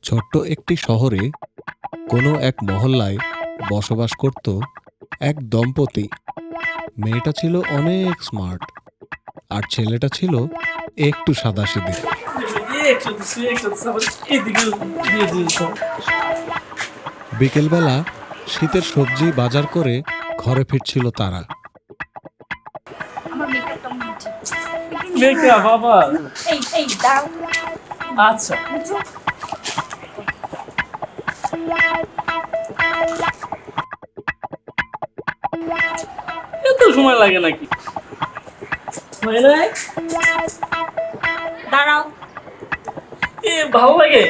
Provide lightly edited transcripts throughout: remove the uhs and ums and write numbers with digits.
ছোট্ট একটি শহরে কোনো এক মহল্লায় বসবাস করত এক দম্পতি। মেয়েটা ছিল অনেক স্মার্ট আর ছেলেটা ছিল একটু সাদাসিধে। বিকেলবেলা শীতের সবজি বাজার করে ঘরে ফিরছিল তারা। আমার মেকআপটা মনে হচ্ছে মেকআপ আবার এই দাঁড়াও তো। আচ্ছা বুঝছো? এত সময় লাগে নাকি? হয় নাই? দাঁড়াও। এ ভালো লাগে।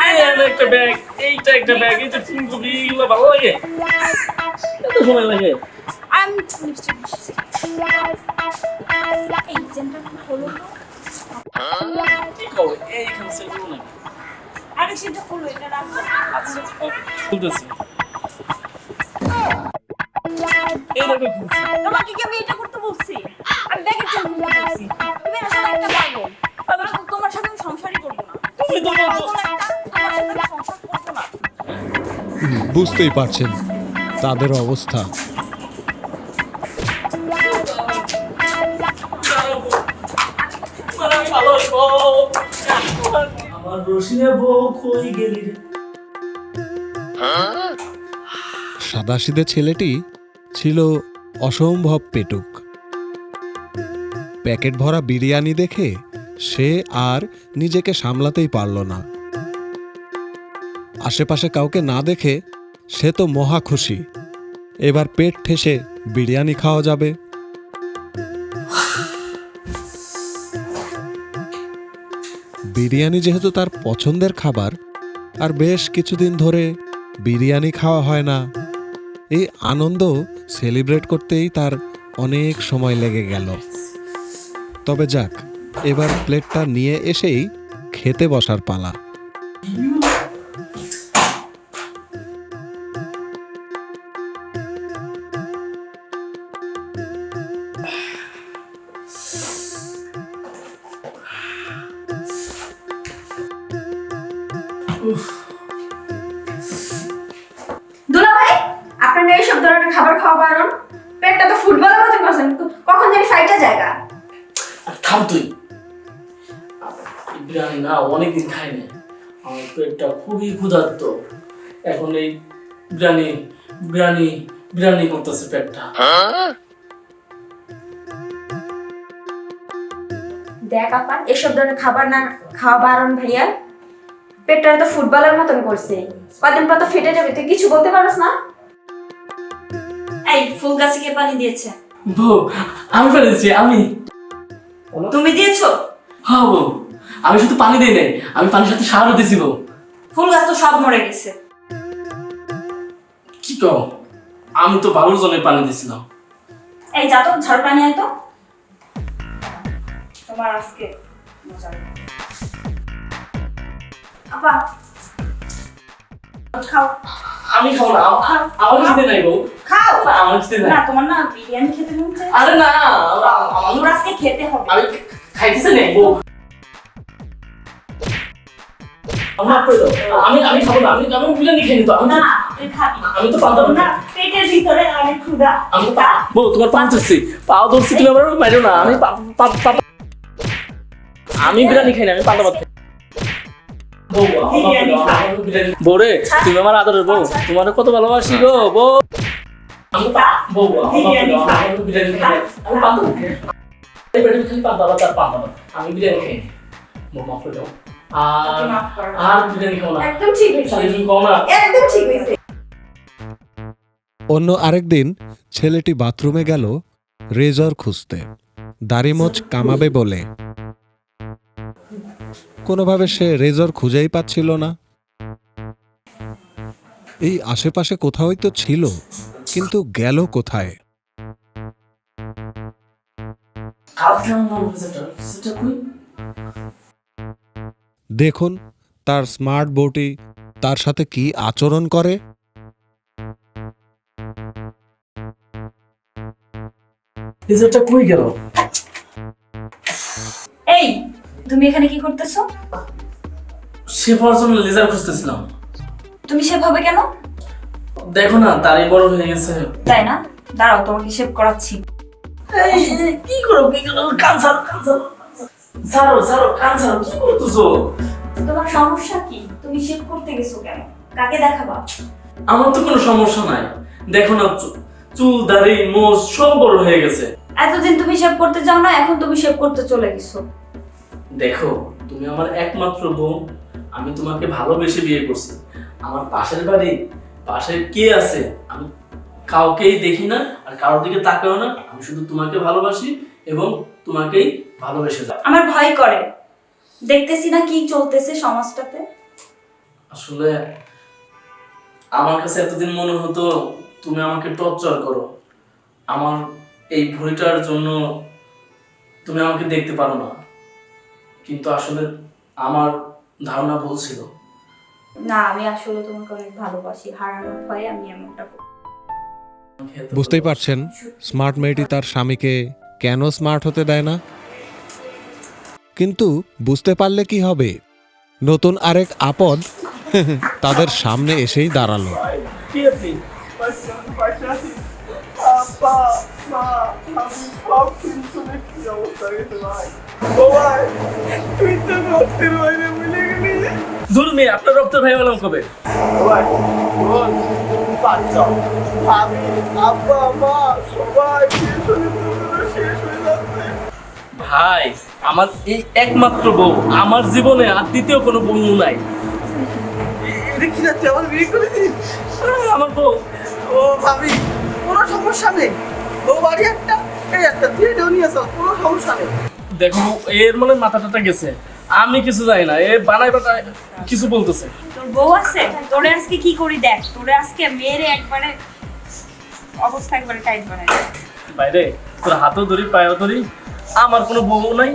আর একটা ব্যাগ, এইটা একটা ব্যাগ, এইটা ফুলকপি, এগুলো ভালো লাগে। এত সময় লাগে? আমি লিপস্টিক দিচ্ছি। এই চেনটা খোলো তো। কি করো? এইখানে সেগুলো নাকি? আরে সেটা খোলো, এটা রাখো। আচ্ছা, ওকে, খুলতেছি। এই দেখো খুলছি। তোমাকে কি আমি এটা করতে বলছি? আমি ব্যাগের চেন খুলতে বলছি। তুমি আসলে একটা পাগল। তোমার সাথে আমি সংসারই করবো না। তুমি তো বলছো। পাগল একটা, তোমার সাথে আমি সংসার করবো না। বুঝতেই পারছেন তাদের অবস্থা। আমার রসিনে বউ কই গেলি রে? সাদাসিধে ছেলেটি ছিল অসম্ভব পেটুক। প্যাকেট ভরা বিরিয়ানি দেখে সে আর নিজেকে সামলাতেই পারল না। আশেপাশে কাউকে না দেখে সে তো মহা খুশি, এবার পেট ঠেসে বিরিয়ানি খাওয়া যাবে। বিরিয়ানি যেহেতু তার পছন্দের খাবার, আর বেশ কিছুদিন ধরে বিরিয়ানি খাওয়া হয় না, এই আনন্দ সেলিব্রেট করতেই তার অনেক সময় লেগে গেল। তবে যাক, এবার প্লেটটা নিয়ে এসেই খেতে বসার পালা। দুলা ভাই, আপনার এইসব ধরনের খাবার খাওয়া বারণ। পেটটা তো ফুটবলের মতো করছেন, কখন জানি ফাইটা জায়গা। আর থাম তুই। বিরিয়ানি না অনেকদিন খাই না, আমার পেটটা খুবই ক্ষুধার্ত। এখন এই বিরিয়ানি বিরিয়ানি বিরিয়ানি করতেছে পেটটা। দেখ আপা, এসব ধরনের খাবার না খাওয়া বারণ ভাইয়া। পেটটা তো ফুটবলের মতন করছে, কদিন পর তো ফেটে যাবে। তুই কিছু বলতে পারস না? এই ফুল গাছে কে পানি দিয়েছে? বউ, আমি ফেলেছি। আমি তুমি দিয়েছো? হ্যাঁ বউ, আমি শুধু পানি দিই নাই, আমি পানির সাথে সারও দিছি বউ। ফুল গাছ তো সব মরে গেছে। কি কও? আমি তো ভালোর জন্য পানি দিছিলাম। এই যা তো ঝাড়ু পানি আয় তো। তোমার আজকে মজা হবে। আপা খাও আমি খাবো না, আমার খেতে নাই বউ। খাও। না, আমার খেতে নাই। না তোমার না বিরিয়ানি খেতে মন চায়? আরে না, আমার আজকে খেতে হবে। আমি খাইতেছে নাই বউ। মাফ করে দাও। আমি খাবো না, আমি বিরিয়ানি খাই নি তো। না তুই খাবি। আমি তো পান্তা না পেটের ভিতরে অনেক ক্ষুধা। আমি তো বউ, তোমার পা ধরছি, পাও ধরছি, তুমি আমার মারো না। আমি বিরিয়ানি খাই না, আমি পান্তা ভাত খাই। বউরে, তুমি আমার আদরের বউ, তোমার কত ভালোবাসি গো বউ। আমি বিরিয়ানি খাই। বউ মাফ করে দাও। আর বিরিয়ানি খাও না। একদম ঠিক হয়েছে, তুমি খাও না। একদম ঠিক হয়েছে। অন্য আরেকদিন ছেলেটি বাথরুমে গেল রেজর খুঁজতে, দাড়িমোচ কামাবে বলে। কোনোভাবে সে রেজর খুঁজেই পাচ্ছিল না। এই আশেপাশে কোথাওই তো ছিল, কিন্তু গেল কোথায়? দেখুন তার স্মার্ট বউটি তার সাথে কি আচরণ করে। রেজারটা কই গেল? এই তুমি এখানে কি করতেছো? শেফ হওয়ার জন্য লেজার খুঁজতেছিলাম। তুমি শেভ হবে কেন? দেখো না তারই বড় হয়ে গেছে। তাই না? দাঁড়াও, তোমাকে শেভ করাচ্ছি। কি করো কান ছাড়ো কান ছাড়ো, কি করতেছো? তোমার সমস্যা কি? তুমি শেভ করতে গেছো কেন? কাকে দেখাবা? আমার তো কোনো সমস্যা নাই, দেখো না চুল দাড়ি মোজ সব বড় হয়ে গেছে। এতদিন তুমি শেভ করতে যাও না, এখন তুমি শেভ করতে চলে গেছো। দেখো তুমি আমার একমাত্র বোন, আমি তোমাকে ভালোবেসে বিয়ে করছি। আমার পাশের বাড়ি পাশে কে আছে আমি কাউকেই দেখি না, আর কারোর দিকে তাকাও না। আমি শুধু তোমাকে ভালোবাসি এবং তোমাকেই ভালোবেসে যাই। আমার ভয় করে, দেখতেছি না কি চলতেছে সমাজটাতে। আসলে আমার কাছে এতদিন মনে হতো তুমি আমাকে টর্চার করো, আমার এই ভুলটার জন্য তুমি আমাকে দেখতে পারো না, কিন্তু আসলে আমার ধারণা ভুল ছিল। না, আমি আসলে তোমাকে অনেক ভালোবাসি, হারানোর ভয়ে আমি এমনটা করি। বুঝতেই পারছেন স্মার্ট মেয়েটি তার স্বামীকে কেন স্মার্ট হতে দেয় না। কিন্তু বুঝতে পারলে কি হবে, নতুন আরেক আপদ তাদের সামনে এসেই দাঁড়ালো। কি আপনি আপা মা আমি সব কিছু কি অবস্থা গেছে ভাই। ও ভাই তুই তো রক্তের বাইরে মিলে গেলি। দূর মেয়ে, আপনার রক্তের ভাই হলাম কবে? ও ভাই শোন, বাচ্চা আমি আব্বা মা সবাই শেষ হয়ে শেষ হয়ে যাচ্ছে ভাই, আমার এই একমাত্র বউ, আমার জীবনে আর দ্বিতীয় কোনো বন্ধু নাই। এটা কি যাচ্ছে আমার বিয়ে করে দিন। আমার বউ ও ভাবি কোনো সমস্যা নেই, ও বাড়ি একটা এই একটা দিয়ে নিয়ে আসো, কোনো সমস্যা নেই। দেখো এর মানে মাথা টাথা গেছে, আমি কিছু জানি না, এ বানাই বানাই কিছু বলতেছে। তোর বউ আছে, তোরে আজকে কি করি দেখ। তোরে আজকে মেরে একবারে অবস্থা একবারে টাইট বানাই দেয়। বাইরে তোর হাতও ধরি পায়েও ধরি, আমার কোনো বউ নাই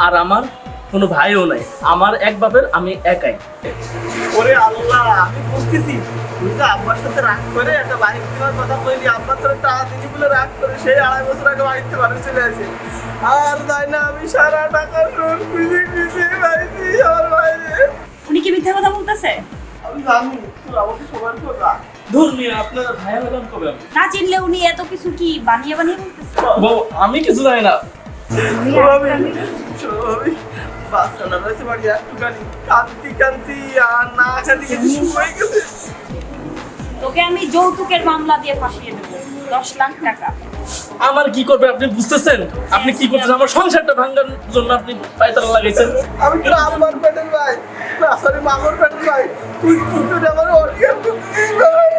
আর আমার কোনো ভাইও নাই, আমার এক বাপের আমি একাই। ওরে আল্লাহ, আমি বুঝতেছি তুই তো আব্বার সাথে রাগ করে একটা বাইক কেনার কথা কইলি, আব্বার তোর টাকা দিলি বলে রাগ করে সেই 2.5 বছর আগে বাড়িতে বাড়ি চলে আসে। আর তাই না আমি সারা টাকা লোন খুঁজে খুঁজে বাড়িতে আমার বাইরে। উনি কি মিথ্যা কথা বলতেছে? আমি জানি তোর আমাকে সবার তো রাগ। ধুর মিয়া, আপনার ভাই হলাম কবে আমি? না চিনলে উনি এত কিছু কি বানিয়ে বানিয়ে বলতেছে? বউ আমি কিছু জানি না। বাচ্চাটা রয়েছে বাড়ি একটুখানি কান্তি কান্তি আর না কান্তি কিছু শুরু হয়ে গেছে। তোকে আমি যৌতুকের মামলা দিয়ে ফাঁসিয়ে দেবো, 10 লাখ টাকা। আমার কি করবে আপনি বুঝতেছেন? আপনি কি করতেছেন? আমার সংসারটা ভাঙার জন্য আপনি পায়তারা লাগাইছেন। আমি তো আমার পেটের ভাই, না সরি মামুর পেটের ভাই, তুই তুই আমার অর্গান করছিস ভাই।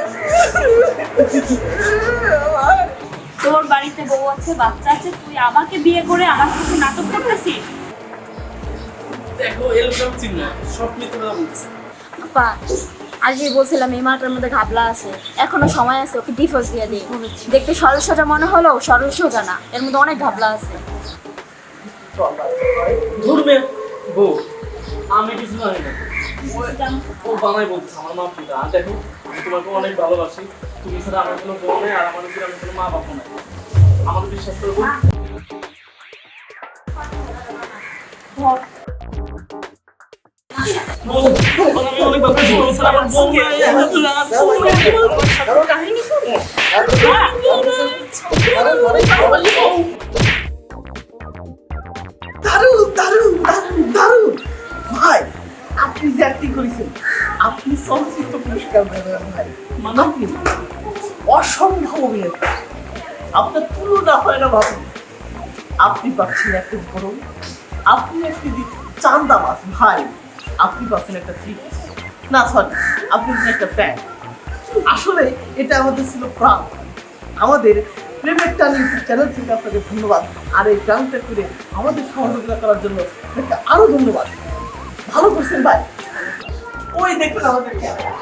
তোর বাড়িতে বউ আছে, বাচ্চা আছে, তুই আমাকে বিয়ে করে আমার কিছু নাটক করতেছিস? দেখো এরকম চিহ্ন সব মিথ্যে কথা বলতেছে। আপা আজকে বলছিলাম এই মাটার মধ্যে ঘাবলা আছে, এখনো সময় আছে, ওকে ডিভোর্স দিয়ে দিই। দেখতে সরল সোজা মনে হলো, সরল সোজা না, এর মধ্যে অনেক ঘাবলা আছে। ধরবে বউ, আমি কিছু জানি না। ও বানাই বলতেছে আমার মা পিতা। আর দেখো আমি তোমাকে অনেক ভালোবাসি, তুমি ছাড়া আমার কোনো বউ নেই আর আমার উপরে আমি কোনো মা বাবা নাই। আমার বিশ্বাস করবো। বউ, আমি অনেক ভালোবাসি, তুমি ছাড়া আমার বউ নাই, আমার কাহিনী শুনে দারুণ দারুণ দারুণ দারুণ ভাই, আপনি যে অ্যাক্টিং করেছেন, আপনি চলচ্চিত্র পুরস্কার পাবেন ভাই। আপনি অসম্ভব অভিনেতা, আপনার তুলনা হয় না ভাবুন। আপনি পাচ্ছেন একটা বড়, আপনি একটি চান্দা মাছ ভাই, আপনি পাচ্ছেন একটা থ্রি পিস, না সরি আপনি পাচ্ছেন একটা প্যান্ট। আসলে এটা আমাদের ছিল প্রাণ, আমাদের প্রেমের টান ইউটিউব চ্যানেল থেকে আপনাকে ধন্যবাদ। আর এই প্রাণটা করে আমাদের সহযোগিতা করার জন্য আপনাকে আরো ধন্যবাদ। ভালো করছেন ভাই। ওই দেখুন আমাদের ক্যামেরা।